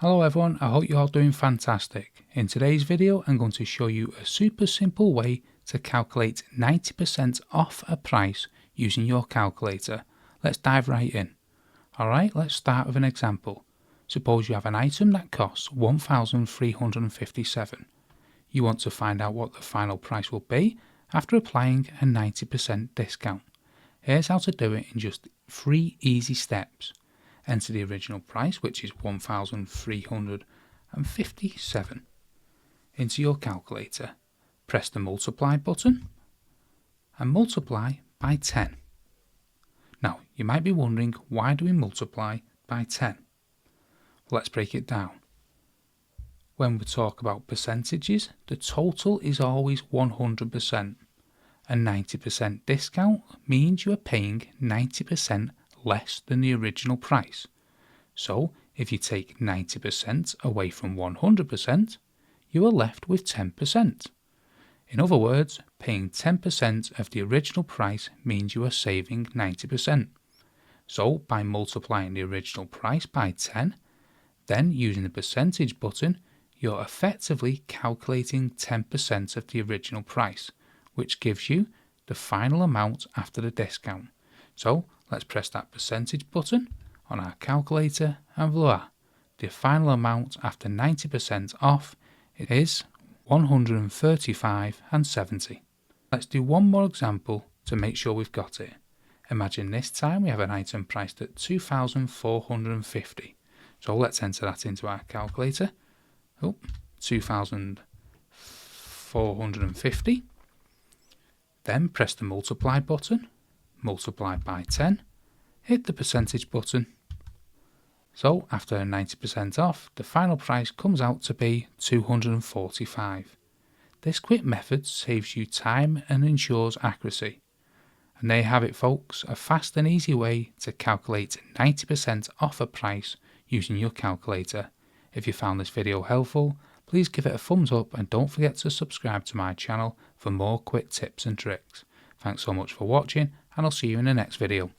Hello everyone, I hope you're all doing fantastic. In today's video I'm going to show you a super simple way to calculate 90% off a price using your calculator. Let's dive right in. Alright, let's start with an example. Suppose you have an item that costs $1,357. You want to find out what the final price will be after applying a 90% discount. Here's how to do it in just 3 easy steps. Enter the original price, which is $1,357, into your calculator. Press the multiply button and multiply by 10. Now, you might be wondering, why do we multiply by 10? Let's break it down. When we talk about percentages, the total is always 100%. A 90% discount means you are paying 90% less than the original price. So, if you take 90% away from 100%, you are left with 10%. In other words, paying 10% of the original price means you are saving 90%. So, by multiplying the original price by 10, then using the percentage button, you're effectively calculating 10% of the original price, which gives you the final amount after the discount. So, let's press that percentage button on our calculator and voila, the final amount after 90% off is $135.70. Let's do one more example to make sure we've got it. Imagine this time we have an item priced at $2,450. So let's enter that into our calculator. $2,450. Then press the multiply button, multiply by 10, hit the percentage button. So after 90% off, the final price comes out to be $245. This quick method saves you time and ensures accuracy. And there you have it folks, a fast and easy way to calculate 90% off a price using your calculator. If you found this video helpful, please give it a thumbs up and don't forget to subscribe to my channel for more quick tips and tricks. Thanks so much for watching and I'll see you in the next video.